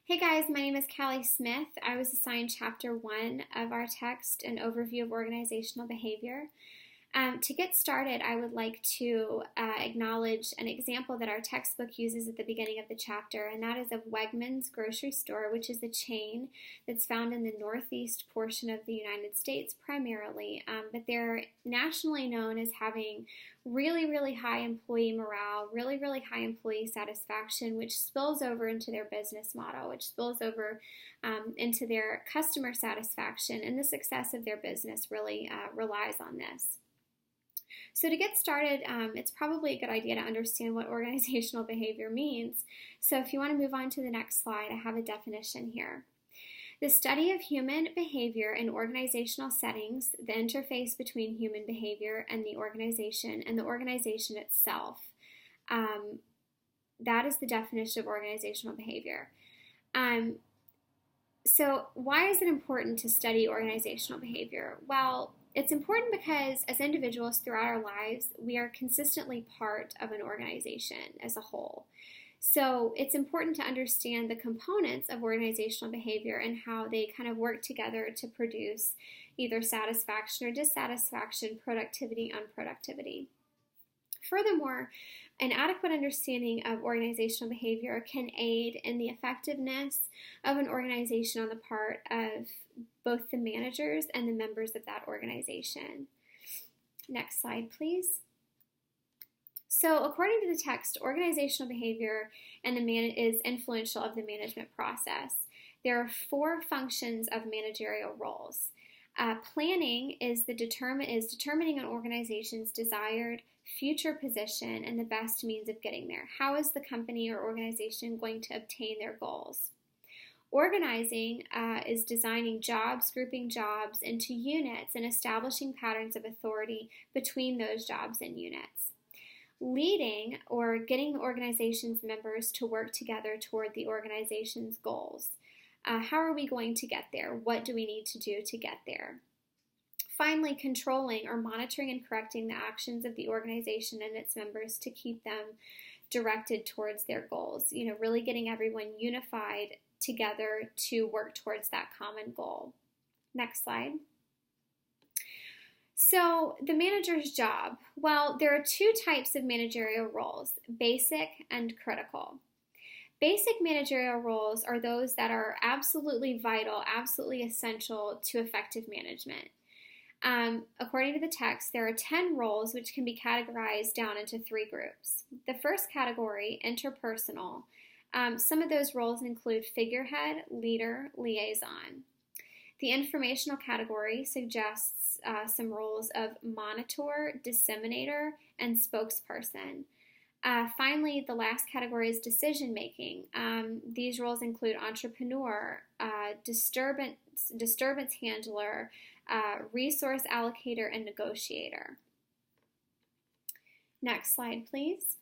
Hey guys, my name is Callie Smith. I was assigned Chapter 1 of our text, An Overview of Organizational Behavior. To get started, I would like to acknowledge an example that our textbook uses at the beginning of the chapter, and that is of Wegmans Grocery Store, which is a chain that's found in the northeast portion of the United States primarily, but they're nationally known as having really high employee morale, really high employee satisfaction, which spills over into their business model, which spills over into their customer satisfaction, and the success of their business really relies on this. So to get started, it's probably a good idea to understand what organizational behavior means. So if you want to move on to the next slide, I have a definition here. The study of human behavior in organizational settings, the interface between human behavior and the organization itself. That is the definition of organizational behavior. So why is it important to study organizational behavior? Well, it's important because as individuals throughout our lives, we are consistently part of an organization as a whole. So it's important to understand the components of organizational behavior and how they kind of work together to produce either satisfaction or dissatisfaction, productivity, unproductivity. Furthermore, an adequate understanding of organizational behavior can aid in the effectiveness of an organization on the part of both the managers and the members of that organization. Next slide, please. So, according to the text, organizational behavior is influential of the management process. There are 4 functions of managerial roles. Planning is determining an organization's desired future position and the best means of getting there. How is the company or organization going to obtain their goals? Organizing is designing jobs, grouping jobs into units, and establishing patterns of authority between those jobs and units. Leading, or getting the organization's members to work together toward the organization's goals. How are we going to get there? What do we need to do to get there? Finally, controlling or monitoring and correcting the actions of the organization and its members to keep them directed towards their goals. Really getting everyone unified together to work towards that common goal. Next slide. So, the manager's job. Well, there are 2 types of managerial roles, basic and critical. Basic managerial roles are those that are absolutely vital, absolutely essential to effective management. According to the text, there are 10 roles which can be categorized down into 3 groups. The first category, interpersonal. Some of those roles include figurehead, leader, liaison. The informational category suggests some roles of monitor, disseminator, and spokesperson. Finally, the last category is decision making. These roles include entrepreneur, disturbance handler, resource allocator, and negotiator. Next slide, please.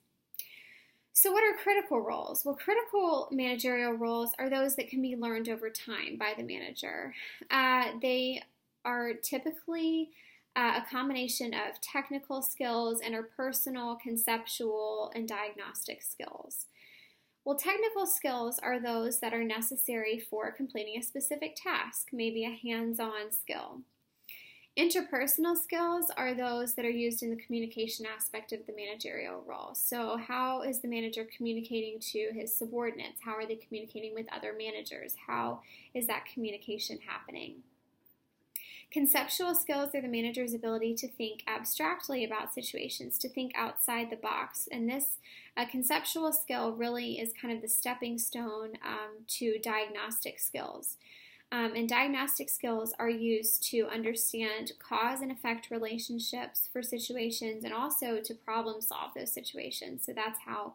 So what are critical roles? Well, critical managerial roles are those that can be learned over time by the manager. They are typically a combination of technical skills, interpersonal, conceptual, and diagnostic skills. Well, technical skills are those that are necessary for completing a specific task, maybe a hands-on skill. Interpersonal skills are those that are used in the communication aspect of the managerial role. So how is the manager communicating to his subordinates? How are they communicating with other managers? How is that communication happening? Conceptual skills are the manager's ability to think abstractly about situations, to think outside the box. And this conceptual skill really is kind of the stepping stone to diagnostic skills. And diagnostic skills are used to understand cause and effect relationships for situations and also to problem solve those situations. So that's how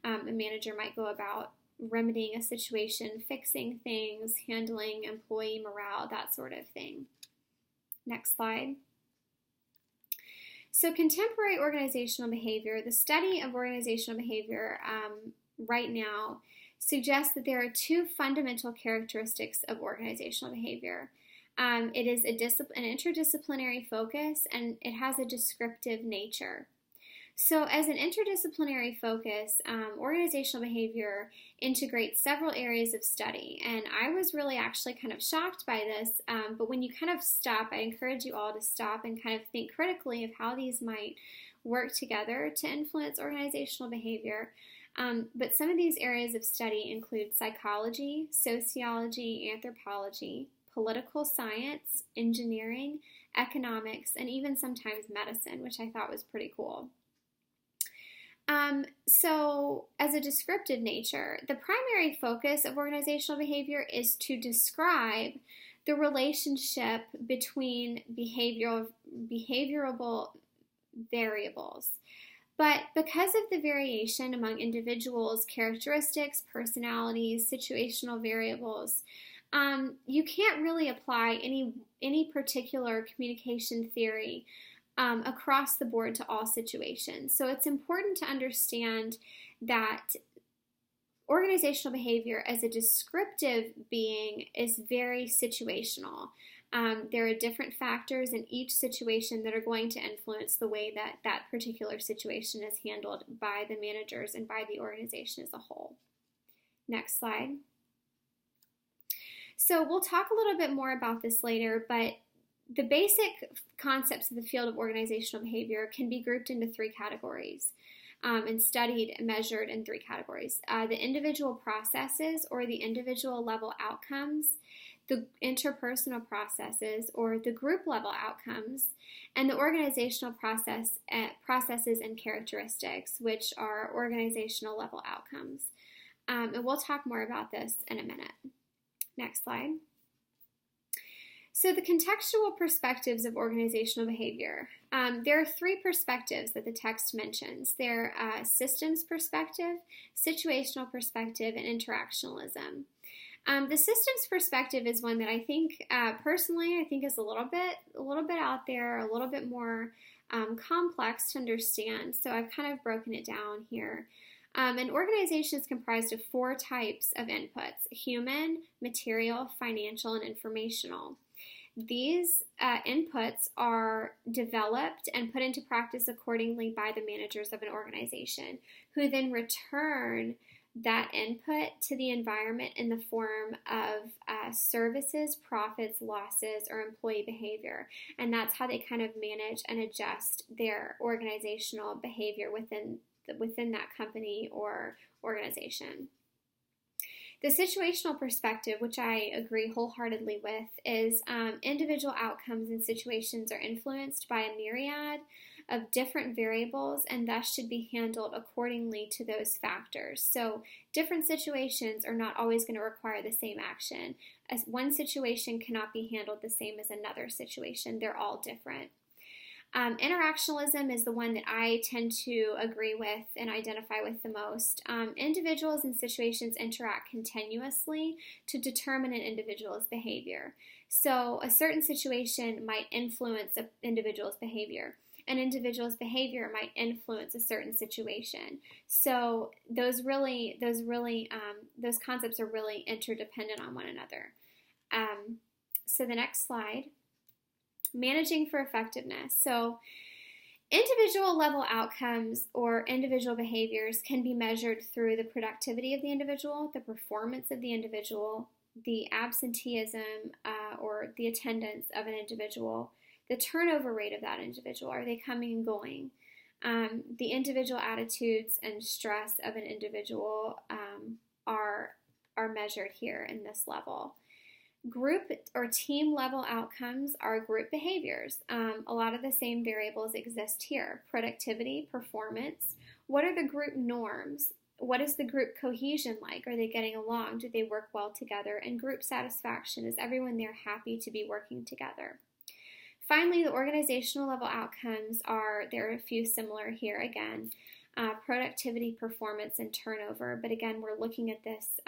a manager might go about remedying a situation, fixing things, handling employee morale, that sort of thing. Next slide. So contemporary organizational behavior, the study of organizational behavior right now suggests that there are 2 fundamental characteristics of organizational behavior. It is an interdisciplinary focus, and it has a descriptive nature. So, as an interdisciplinary focus, organizational behavior integrates several areas of study. And I was really actually kind of shocked by this. But when you kind of stop, I encourage you all to stop and kind of think critically of how these might work together to influence organizational behavior. But some of these areas of study include psychology, sociology, anthropology, political science, engineering, economics, and even sometimes medicine, which I thought was pretty cool. So, as a descriptive nature, the primary focus of organizational behavior is to describe the relationship between behavioral variables. But because of the variation among individuals' characteristics, personalities, situational variables, you can't really apply any particular communication theory across the board to all situations. So it's important to understand that organizational behavior as a descriptive being is very situational. There are different factors in each situation that are going to influence the way that that particular situation is handled by the managers and by the organization as a whole. Next slide. So we'll talk a little bit more about this later, but the basic concepts of the field of organizational behavior can be grouped into three categories and studied and measured in three categories. The individual processes or the individual level outcomes, the interpersonal processes or the group level outcomes, and the organizational processes and characteristics, which are organizational level outcomes. And we'll talk more about this in a minute. Next slide. So the contextual perspectives of organizational behavior. There are three perspectives that the text mentions. They're systems perspective, situational perspective, and interactionalism. The systems perspective is one that I think, personally, I think is a little bit out there, a little bit more complex to understand. So I've kind of broken it down here. An organization is comprised of four types of inputs: human, material, financial, and informational. These inputs are developed and put into practice accordingly by the managers of an organization, who then return that input to the environment in the form of services, profits, losses, or employee behavior. And that's how they kind of manage and adjust their organizational behavior within that company or organization. The situational perspective, which I agree wholeheartedly with, is individual outcomes and situations are influenced by a myriad of different variables and thus should be handled accordingly to those factors. So different situations are not always going to require the same action. As one situation cannot be handled the same as another situation. They're all different. Interactionalism is the one that I tend to agree with and identify with the most. Individuals and situations interact continuously to determine an individual's behavior. So a certain situation might influence an individual's behavior. An individual's behavior might influence a certain situation. So those concepts are really interdependent on one another. So the next slide. Managing for effectiveness. So individual level outcomes or individual behaviors can be measured through the productivity of the individual, the performance of the individual, the absenteeism or the attendance of an individual, the turnover rate of that individual. Are they coming and going? The individual attitudes and stress of an individual are measured here in this level. Group or team level outcomes are group behaviors. A lot of the same variables exist here. Productivity, performance. What are the group norms? What is the group cohesion like? Are they getting along? Do they work well together? And group satisfaction. Is everyone there happy to be working together? Finally, the organizational level outcomes there are a few similar here again. Productivity, performance, and turnover. But again, we're looking at this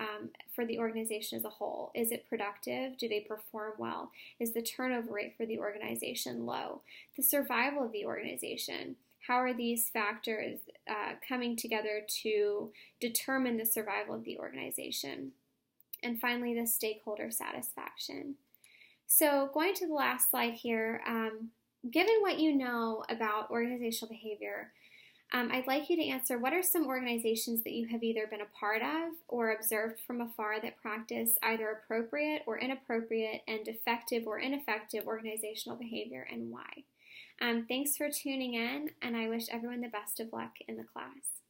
for the organization as a whole. Is it productive? Do they perform well? Is the turnover rate for the organization low? The survival of the organization. How are these factors coming together to determine the survival of the organization? And finally, the stakeholder satisfaction. So going to the last slide here, given what you know about organizational behavior, I'd like you to answer, what are some organizations that you have either been a part of or observed from afar that practice either appropriate or inappropriate and effective or ineffective organizational behavior, and why? Thanks for tuning in, and I wish everyone the best of luck in the class.